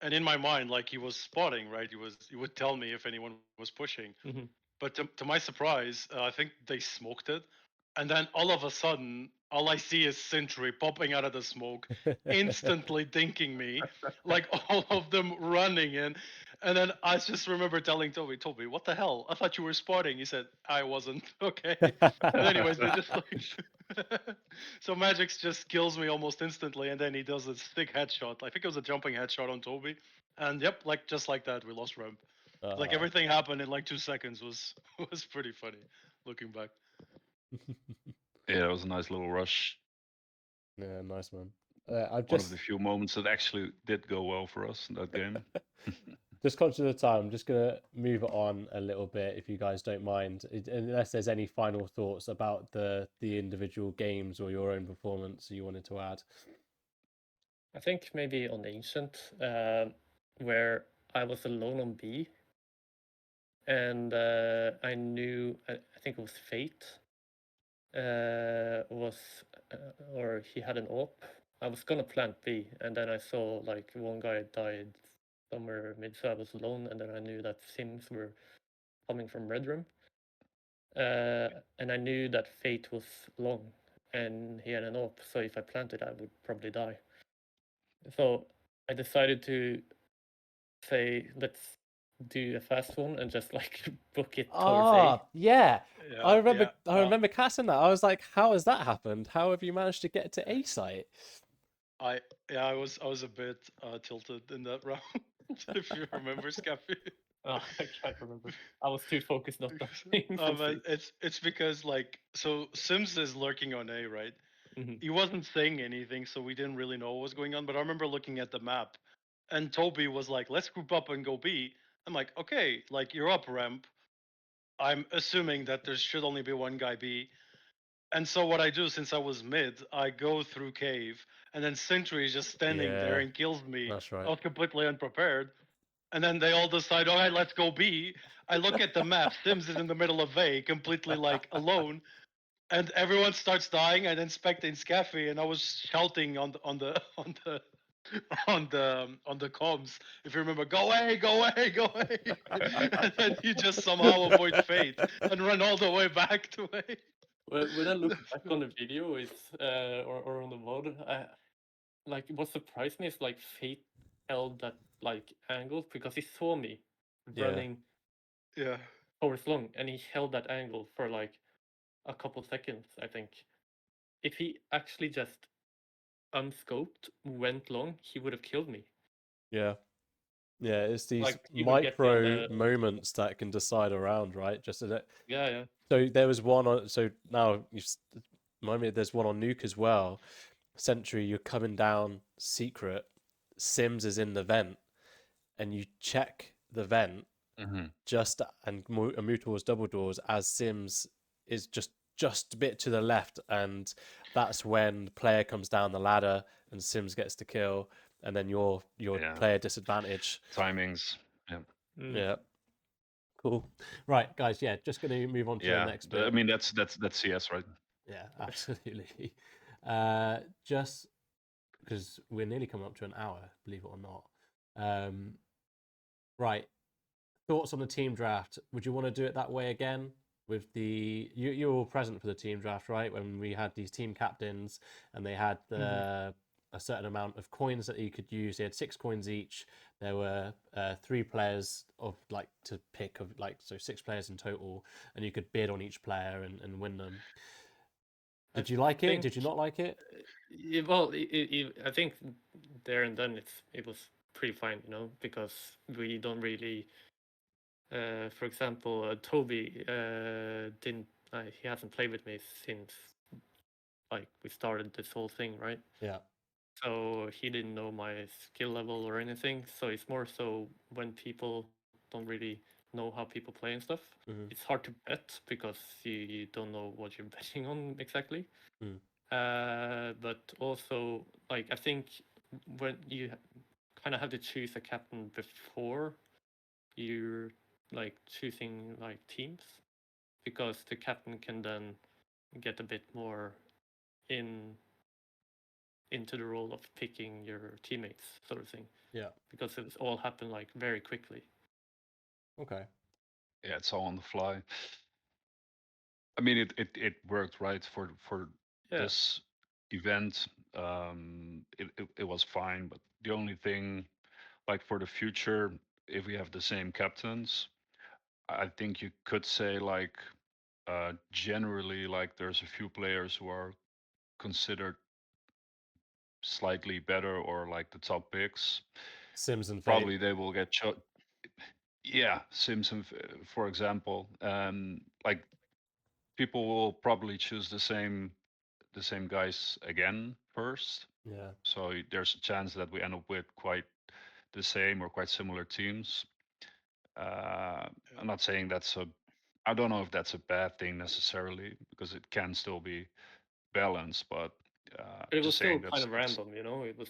And in my mind, like, he was spotting, right? He would tell me if anyone was pushing. Mm-hmm. But to my surprise, I think they smoked it, and then all of a sudden, all I see is Sentry popping out of the smoke, instantly dinking me, like all of them running in. And then I just remember telling Toby, what the hell? I thought you were spotting. He said, I wasn't. Okay. And anyways, they just like... So Majixx just kills me almost instantly, and then he does a stick headshot. I think it was a jumping headshot on Toby. And yep, like just like that, we lost ramp. Like everything happened in like 2 seconds was pretty funny looking back. Yeah, it was a nice little rush. Yeah, nice, man. One of the few moments that actually did go well for us in that game. Just conscious of the time, I'm just going to move it on a little bit, if you guys don't mind, unless there's any final thoughts about the individual games or your own performance you wanted to add. I think maybe on Ancient, where I was alone on B, and I knew, I think it was Fate, or he had an AWP. I was gonna plant B, and then I saw like one guy died somewhere mid, so I was alone, and then I knew that Sims were coming from Red Room. And I knew that Fate was long, and he had an AWP, so if I planted, I would probably die. So I decided to say, let's do a fast one and just like book it towards A. Yeah. I remember casting that. I was like, how has that happened? How have you managed to get to A site? I was a bit tilted in that round, if you remember, Skaeffy. Oh, I can't remember. I was too focused not dying. But it's because like so Sims is lurking on A, right? He wasn't saying anything, so we didn't really know what was going on. But I remember looking at the map, and Toby was like, "Let's group up and go B." I'm like, "Okay, like you're up ramp. I'm assuming that there should only be one guy B." And so what I do, since I was mid, I go through cave, and then Sentry is just standing there Yeah, and kills me. that's I right. was completely unprepared. And then they all decide, all right, let's go B. I look at the map. Sims is in the middle of A, completely like alone, and everyone starts dying and inspecting Skaeffy. And I was shouting on the on the comms, if you remember, go away, go away, go away. And then you just somehow avoid fate and run all the way back to A. When I look back on the video, it's or on the VOD, like what surprised me is like Fate held that like angle because he saw me running Yeah. forward long, and he held that angle for like a couple seconds, I think. If he actually just unscoped, went long, he would have killed me. Yeah. Yeah, it's these Like, he would get me on micro the moments that can decide around, right? Just so that. yeah. So there was one on. So now you remind me. There's one on Nuke as well. Sentry, you're coming down secret. Sims is in the vent, and you check the vent just and move towards double doors as Sims is just a bit to the left, and that's when the player comes down the ladder and Sims gets the kill, and then your player disadvantage. Timings. Yeah. Yeah. Cool. Right, guys. Yeah, just going to move on to the next bit. I mean, that's CS, right? Yeah, absolutely. Just because we're nearly coming up to an hour, believe it or not. Right. Thoughts on the team draft? Would you want to do it that way again? With the you were all present for the team draft, right? When we had these team captains and they had a certain amount of coins that you could use. They had 6 coins each. There were 3 players of like to pick of like so 6 players in total, and you could bid on each player and win them. Did you like it? Did you not like it? Well, I think there and then it was pretty fine, you know, because we don't really. For example, Toby didn't. He hasn't played with me since like we started this whole thing, right? Yeah. So he didn't know my skill level or anything. So it's more so when people don't really know how people play and stuff. It's hard to bet because you don't know what you're betting on exactly. But also, like, I think when you kind of have to choose a captain before you're like choosing like teams, because the captain can then get a bit more into the role of picking your teammates, sort of thing. Yeah. Because it's all happened like very quickly. Okay. Yeah, it's all on the fly. I mean, it worked, right, for this event. It was fine, but the only thing, like for the future, if we have the same captains, I think you could say like generally like there's a few players who are considered slightly better or like the top picks. Sims and Fate. Probably they will get yeah, Simpson, for example. Like people will probably choose the same guys again first. Yeah. So there's a chance that we end up with quite the same or quite similar teams. I'm not saying I don't know if that's a bad thing necessarily, because it can still be balanced, but it was just still saying kind of random, you know. It was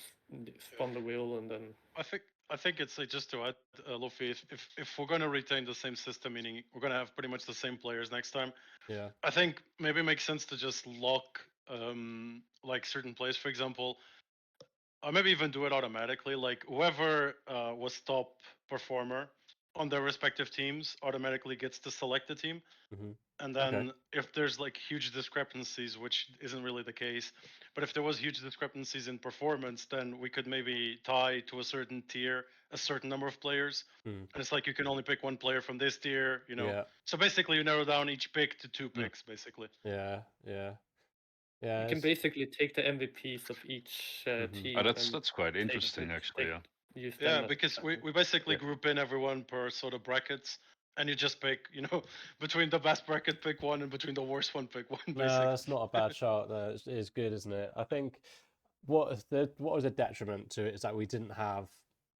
spun the wheel and then. I think it's like, just to add, Lofi, if we're gonna retain the same system, meaning we're gonna have pretty much the same players next time. Yeah. I think maybe it makes sense to just lock like certain players, for example, or maybe even do it automatically. Like whoever was top performer on their respective teams automatically gets to select the team. And then if there's like huge discrepancies, which isn't really the case, but if there was huge discrepancies in performance, then we could maybe tie to a certain tier a certain number of players. And it's like you can only pick one player from this tier, you know. Yeah. So basically you narrow down each pick to 2 picks, basically. Yeah. You can basically take the MVPs of each team. That's quite interesting, actually. Yeah. because we basically group in everyone per sort of brackets, and you just pick, between the best bracket, pick one, and between the worst one, pick one. Basically. No, that's not a bad shot. No, it is good, isn't it? I think what was a detriment to it is that we didn't have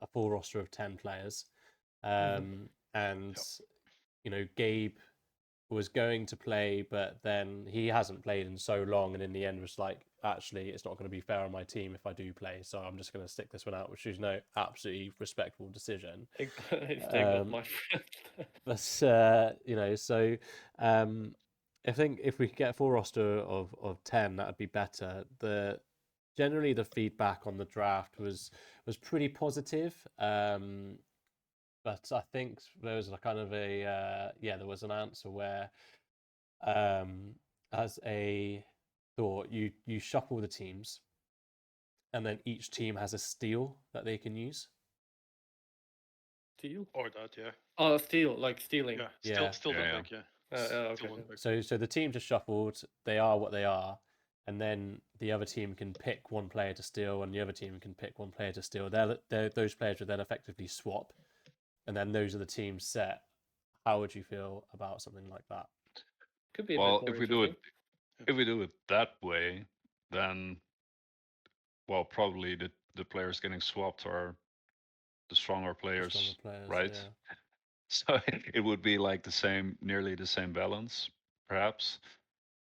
a full roster of 10 players, and Gabe was going to play, but then he hasn't played in so long, and in the end was like, actually, it's not going to be fair on my team if I do play, so I'm just going to stick this one out, which is absolutely respectable decision. But so I think if we could get a full roster of 10, that would be better. Generally the feedback on the draft was pretty positive. But I think there was kind of there was an answer where, as a thought, you shuffle the teams, and then each team has a steal that they can use. Steal? Or that, yeah. Oh, steal, like stealing. Yeah, still the pick, okay. So the teams are shuffled. They are what they are. And then the other team can pick one player to steal, and the other team can pick one player to steal. Those players would then effectively swap, and then those are the teams set. How would you feel about something like that? Could be. Well, if we do it that way, then probably the players getting swapped are the stronger players, right? Yeah. So it would be like nearly the same balance, perhaps.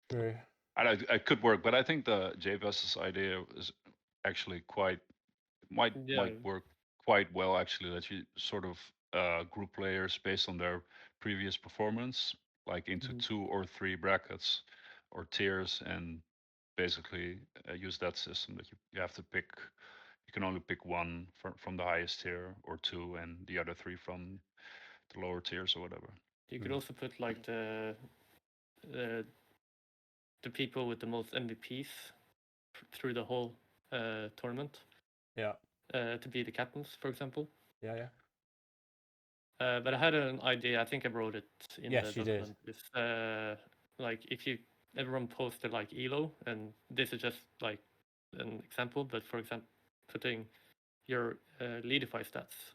True. I could work, but I think the Jpas's idea is actually might work quite well. Actually, that you sort of group players based on their previous performance, like into 2 or 3 brackets or tiers, and basically use that system that you have to pick. You can only pick one from the highest tier, or 2, and the other 3 from the lower tiers or whatever. You could also put like the people with the most MVPs through the whole tournament. Yeah. To be the captains, for example. Yeah. But I had an idea. I think I wrote it in the document. Did. It's like if everyone posted like Elo, and this is just like an example, but for example, putting your Leadify stats,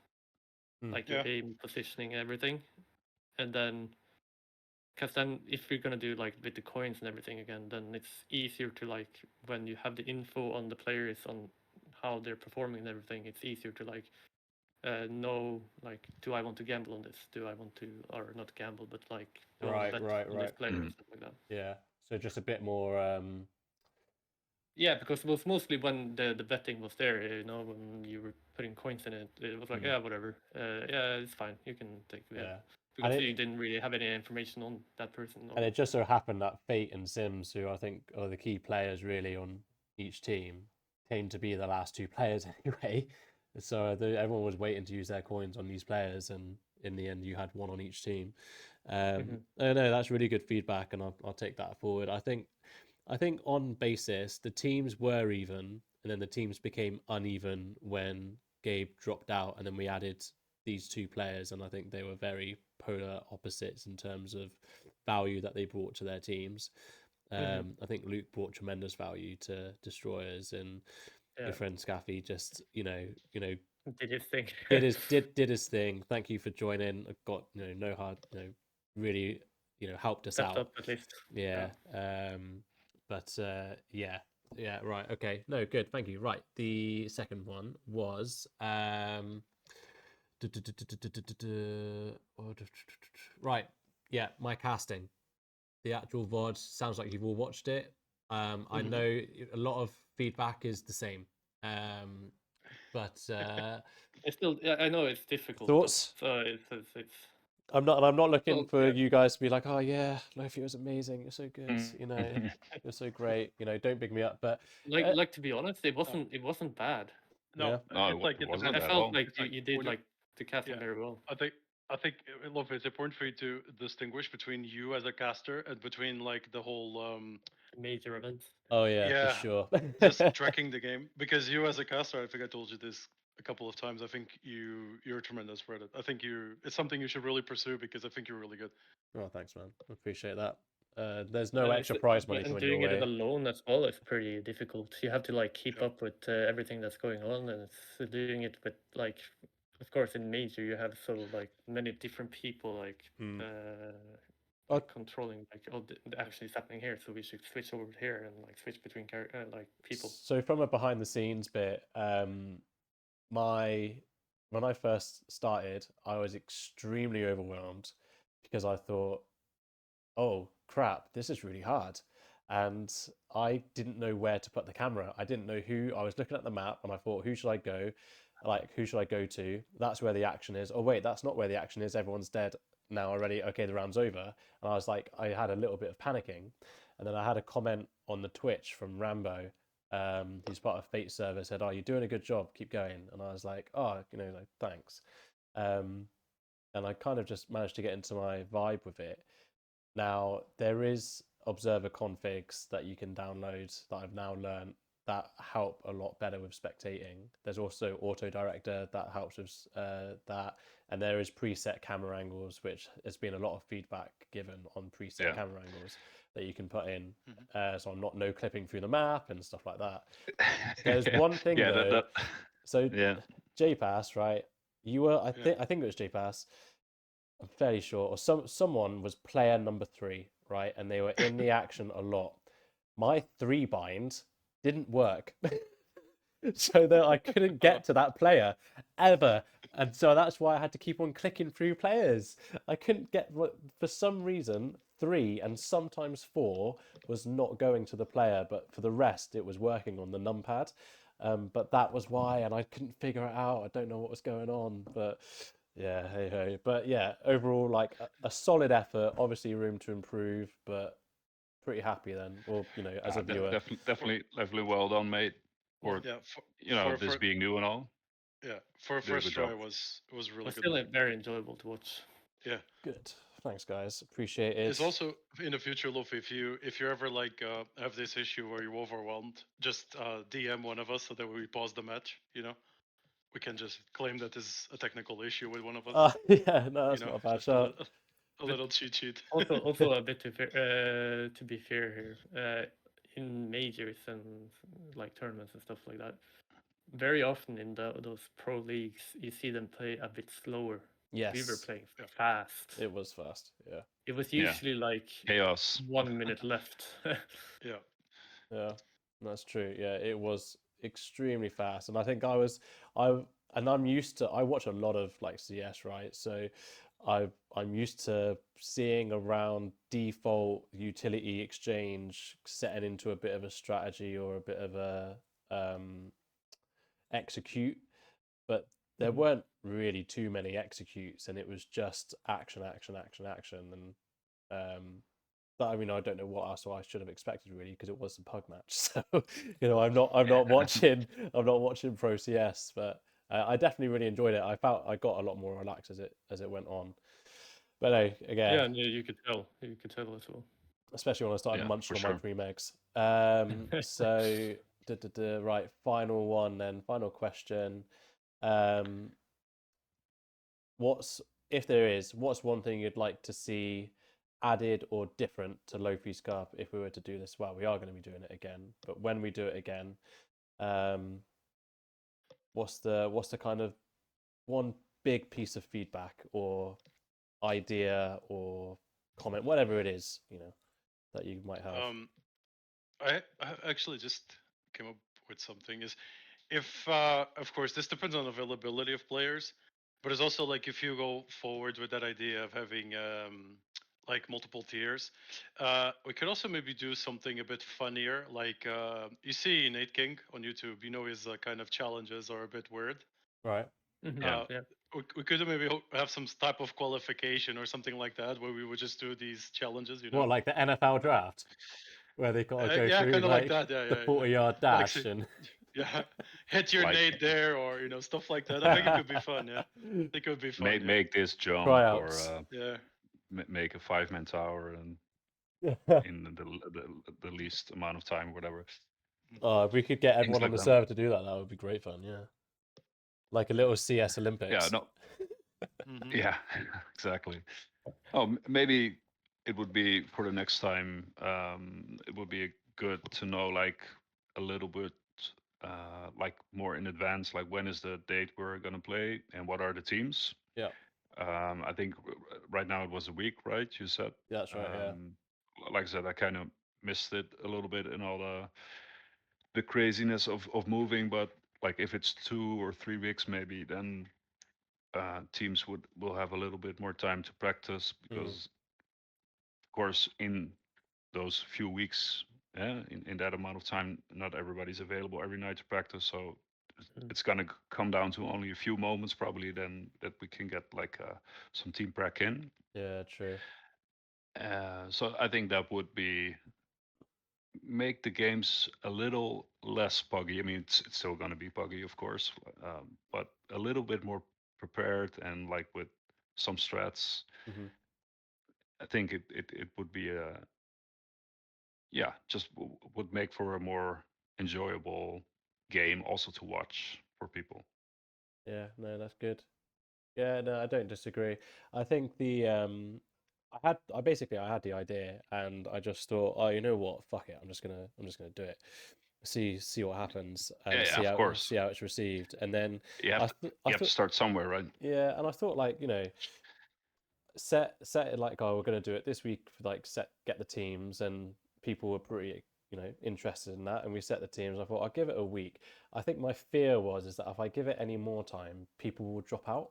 like your aim, positioning, everything, and then, because then if you're gonna do like with the coins and everything again, then it's easier to, like, when you have the info on the players on how they're performing and everything, it's easier to like know, like, do I want to gamble on this? Do I want to, or not gamble, but like, do I want to bet on this player and stuff like that? Yeah. So just a bit more. Yeah, because it was mostly when the betting was there, when you were putting coins in it, it was like, yeah, whatever. Yeah, it's fine. You can take it. Yeah. Because you didn't really have any information on that person. And it just so happened that Fate and Sims, who I think are the key players really on each team, came to be the last 2 players anyway. So everyone was waiting to use their coins on these players, and in the end, you had one on each team. No, that's really good feedback, and I'll take that forward. I think on basis, the teams were even, and then the teams became uneven when Gabe dropped out, and then we added these 2 players, and I think they were very polar opposites in terms of value that they brought to their teams. I think Luke brought tremendous value to Destroyers, and your friend Skaeffy just did his thing. did his thing. Thank you for joining. I've got no hard really helped us out up at least. Yeah. But yeah, right, okay, no, good, thank you. Right, the second one was right, yeah, my casting, the actual VOD. Sounds like you've all watched it. I know a lot of feedback is the same, but it's still, I know it's difficult. Thoughts? So it's I'm not looking for you guys to be like, oh yeah, Lofi was amazing, you're so good, you're so great, don't big me up. But like to be honest, it wasn't bad. No, it wasn't. I felt like you did like the casting very well. I think Lofi, it's important for you to distinguish between you as a caster and between like the whole major events. Oh yeah, for sure. Just tracking the game, because you as a caster, I think I told you this a couple of times, I think you're tremendous for it. I think it's something you should really pursue, because I think you're really good. Oh, thanks, man. I appreciate that. There's no extra prize money coming your way. And doing it alone as well is pretty difficult. You have to like keep up with everything that's going on, and it's doing it with like, of course, in Major you have so like many different people like controlling like the action is happening here, so we should switch over here and like switch between like people. So from a behind the scenes bit, when I first started, I was extremely overwhelmed because I thought, oh crap, this is really hard. And I didn't know where to put the camera. I didn't know who. I was looking at the map and I thought, who should I go? Like, who should I go to? That's where the action is. Oh wait, that's not where the action is. Everyone's dead now already. Okay, the round's over. And I was like, I had a little bit of panicking. And then I had a comment on the Twitch from Rambo, who's part of Fate server, said, "Oh, you're doing a good job. Keep going." And I was like, "Oh, like thanks." And I kind of just managed to get into my vibe with it. Now there is observer configs that you can download that I've now learned that help a lot better with spectating. There's also auto director that helps with that, and there is preset camera angles, which has been a lot of feedback given on preset camera angles that you can put in. So I'm not no clipping through the map and stuff like that. There's one thing though. So Jpas, right? You were I think it was Jpas. I'm fairly sure, or someone was player number 3, right? And they were in the action a lot. My 3 bind didn't work. So that I couldn't get to that player ever. And so that's why I had to keep on clicking through players. I couldn't get, for some reason, 3 and sometimes 4 was not going to the player, but for the rest it was working on the numpad. But that was why, and I couldn't figure it out. I don't know what was going on, but yeah, hey ho. But yeah, overall, like a solid effort. Obviously, room to improve, but pretty happy then. Or as a viewer, definitely well done, mate. Or this being new and all. Yeah, for a first try, it was really good. Still very enjoyable to watch. Yeah. Good. Thanks, guys. Appreciate it. It's also in the future, Lofi, if you ever like have this issue where you're overwhelmed, just DM one of us so that we pause the match. We can just claim that this is a technical issue with one of us. Yeah, no, that's not a bad shot. A little cheat sheet. Also a bit to be fair here, in majors and like tournaments and stuff like that, very often in those pro leagues you see them play a bit slower. Yes, we were playing fast. It was fast. Yeah, it was usually like chaos. 1 minute left. Yeah, that's true. Yeah, it was extremely fast, and I think I'm used to. I watch a lot of like CS, right? So I'm used to seeing around default utility exchange setting into a bit of a strategy or a bit of a execute, but there weren't really too many executes, and it was just action, and I mean, I don't know what else I should have expected really, because it was a pug match. So I'm not watching Pro CS, but I definitely really enjoyed it. I felt I got a lot more relaxed as it went on. But no, again, you could tell as well, especially when I started munching on my 3 megs. So right, final one then, final question. What's one thing you'd like to see added or different to Lofi's Cup if we were to do this? Well, we are going to be doing it again, but when we do it again, what's the kind of one big piece of feedback or idea or comment, whatever it is, that you might have? I actually just came up with something. Is if of course this depends on availability of players, but it's also like if you go forward with that idea of having like multiple tiers, we could also maybe do something a bit funnier. Like you see Nate King on YouTube, his kind of challenges are a bit weird. Right. We could maybe have some type of qualification or something like that, where we would just do these challenges. What, like the NFL draft, where they got to go through kind of like that. the 40-yard dash and hit your nade there, or stuff like that. I think it could be fun. Yeah, it could be fun. Make this jump, tryouts. Or make a 5-man tower and in the least amount of time, whatever. If we could get everyone on the server to do that would be great fun. Yeah, like a little CS Olympics. Yeah, no. Yeah, exactly. Oh, maybe it would be for the next time. It would be good to know like a little bit, like more in advance, like when is the date we're gonna play and what are the teams. Yeah. I think right now it was a week, right? You said. Yeah, that's right. Yeah. Like I said, I kind of missed it a little bit in all the craziness of moving, but like if it's 2 or 3 weeks maybe, then teams will have a little bit more time to practice because, of course, in those few weeks, in that amount of time, not everybody's available every night to practice. So it's gonna come down to only a few moments probably then that we can get like some team prac in. Yeah, true. So I think that would make the games a little less puggy. I mean, it's still gonna be puggy, of course, but a little bit more prepared and like with some strats. I think it would be just would make for a more enjoyable game also to watch for people. Yeah, no, that's good. Yeah, no, I don't disagree. I think I had the idea and I just thought, oh, you know what, fuck it, I'm just gonna do it. See what happens and Yeah, of course. see how it's received. And then you have to start somewhere, right? Yeah, and I thought like, set it like, oh, we're gonna do it this week, like get the teams, and people were pretty interested in that, and we set the teams. I thought I'll give it a week. I think my fear is that if I give it any more time, people will drop out,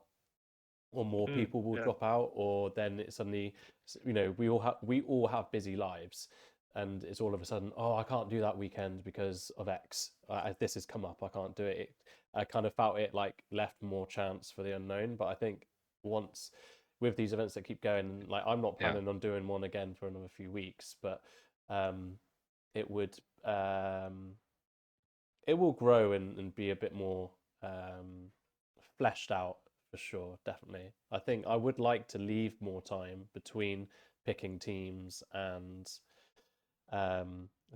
or more people will drop out, or then it's suddenly, we all have busy lives, and it's all of a sudden, oh, I can't do that weekend because of X. This has come up, I can't do it. I kind of felt it like left more chance for the unknown. But I think once with these events that keep going, like I'm not planning on doing one again for another few weeks, but it would it will grow and be a bit more fleshed out for sure. Definitely, I think I would like to leave more time between picking teams and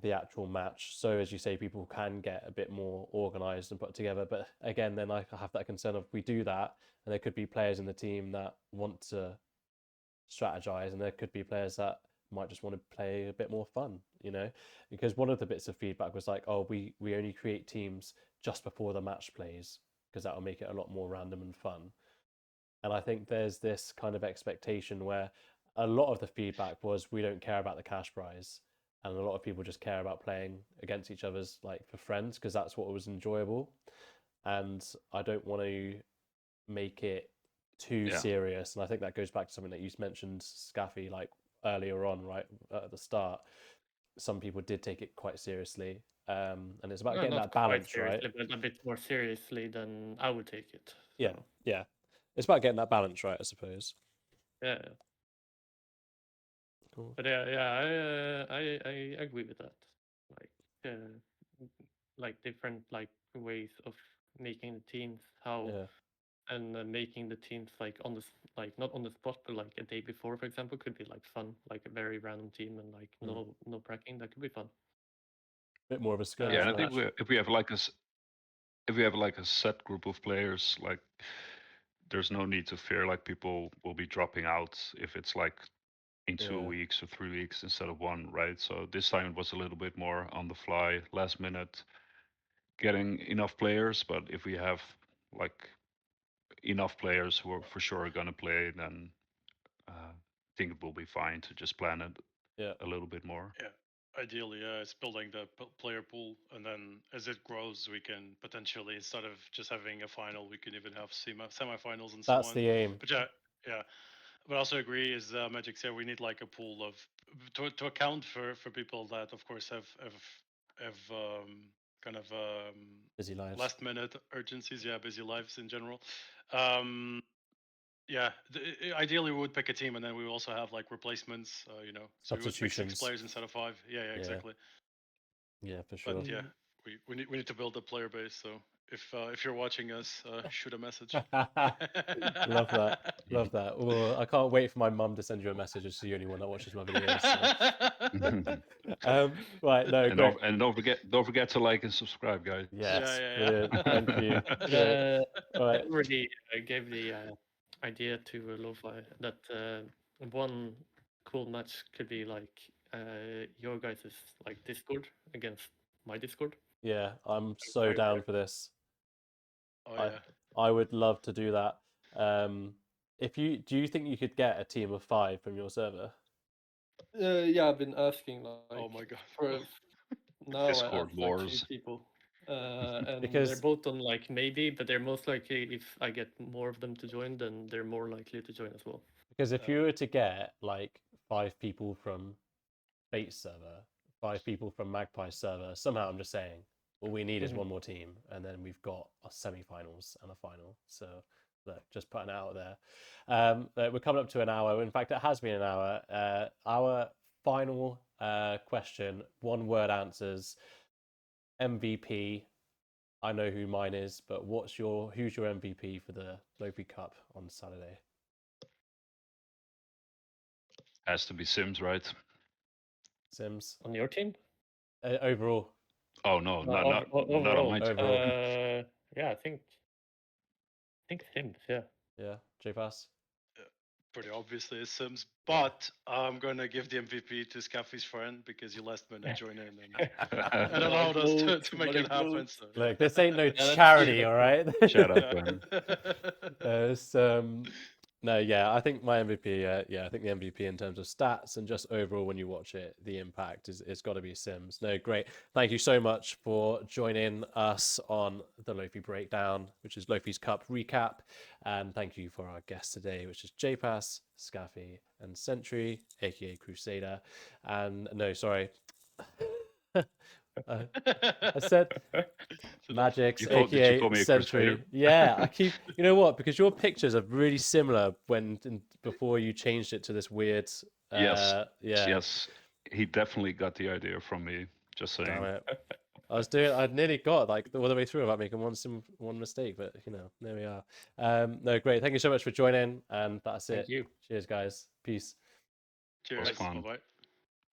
the actual match, so as you say, people can get a bit more organized and put together. But again, then I have that concern of we do that and there could be players in the team that want to strategize, and there could be players that might just want to play a bit more fun, because one of the bits of feedback was like, oh, we only create teams just before the match plays because that will make it a lot more random and fun. And I think there's this kind of expectation where a lot of the feedback was we don't care about the cash prize, and a lot of people just care about playing against each other's, like, for friends, because that's what was enjoyable. And I don't want to make it too serious. And I think that goes back to something that you mentioned, Skaeffy, like earlier on, right at the start. Some people did take it quite seriously, and it's about getting that balance, right? But a bit more seriously than I would take it. So. Yeah. It's about getting that balance right, I suppose. Yeah. Cool. But I agree with that. Like different like ways of making the teams, and making the teams like not on the spot, but like a day before, for example, could be like fun. Like a very random team and like no pracking, that could be fun. Bit more of a skill. And I think if we have like a set group of players, like there's no need to fear like people will be dropping out if it's like in 2 weeks or 3 weeks instead of one, right? So this time it was a little bit more on the fly, last minute, getting enough players. But if we have like enough players who are for sure going to play, then I think it will be fine to just plan it a little bit more. Yeah, ideally, it's building the player pool, and then as it grows, we can potentially, instead of just having a final, we can even have semifinals and so on. That's the aim. But but I also agree, is Majixx said, we need like a pool of to account for people that of course have kind of busy lives, last minute urgencies, busy lives in general. Ideally we would pick a team, and then we also have like replacements, so we would pick 6 players instead of 5. Exactly. Yeah, for sure. But we need to build a player base, so if you're watching us, shoot a message. Love that. Well, I can't wait for my mum to send you a message as she's the only one that watches my videos. So. Right, no, and don't forget to like and subscribe, guys. Yes, thank you. I already gave the idea to Lofi that one cool match could be like your guys' like Discord against my Discord. Yeah, I'm so down for this. Oh yeah. I would love to do that. Do you think you could get a team of 5 from your server? Yeah, I've been asking like. Oh my god. For now, Discord I have like 2 wars. people, and Because- they're both on like maybe, but they're most likely if I get more of them to join, then they're more likely to join as well. Because if you were to get like 5 people from Bates server, 5 people from Magpie's server, somehow I'm just saying, all we need is one more team, and then we've got a semi-finals and a final. So look, just putting it out there. We're coming up to an hour. In fact, it has been an hour. Our final question, 1-word answers. MVP. I know who mine is, but who's your MVP for the Lofi Cup on Saturday? Has to be Sims, right? Sims On your team? overall. Oh no, not on overall. my team. Overall. Yeah, I think Sims. Yeah. Yeah, Jpas. Pretty obviously it's Sims, but I'm gonna give the MVP to Skaeffy's friend because you last minute joined in and allowed us to make it happen. So. Look, this ain't no charity, all right? Shut up, man. No, yeah, I think my MVP, I think the MVP in terms of stats and just overall when you watch it, the impact is got to be Sims. No, great. Thank you so much for joining us on the Lofi Breakdown, which is Lofi's Cup recap. And thank you for our guest today, which is Jpas, Skaeffy, and Sentry, aka Crusader. And no, sorry. I said Majixx, aka Sentry. Yeah, I keep. You know what? Because your pictures are really similar before you changed it to this weird. Yes. He definitely got the idea from me. Just saying. Damn it. I'd nearly got like all the way through without making one mistake, but there we are. No, great. Thank you so much for joining, and that's it. Thank you. Cheers, guys. Peace. Cheers. Bye.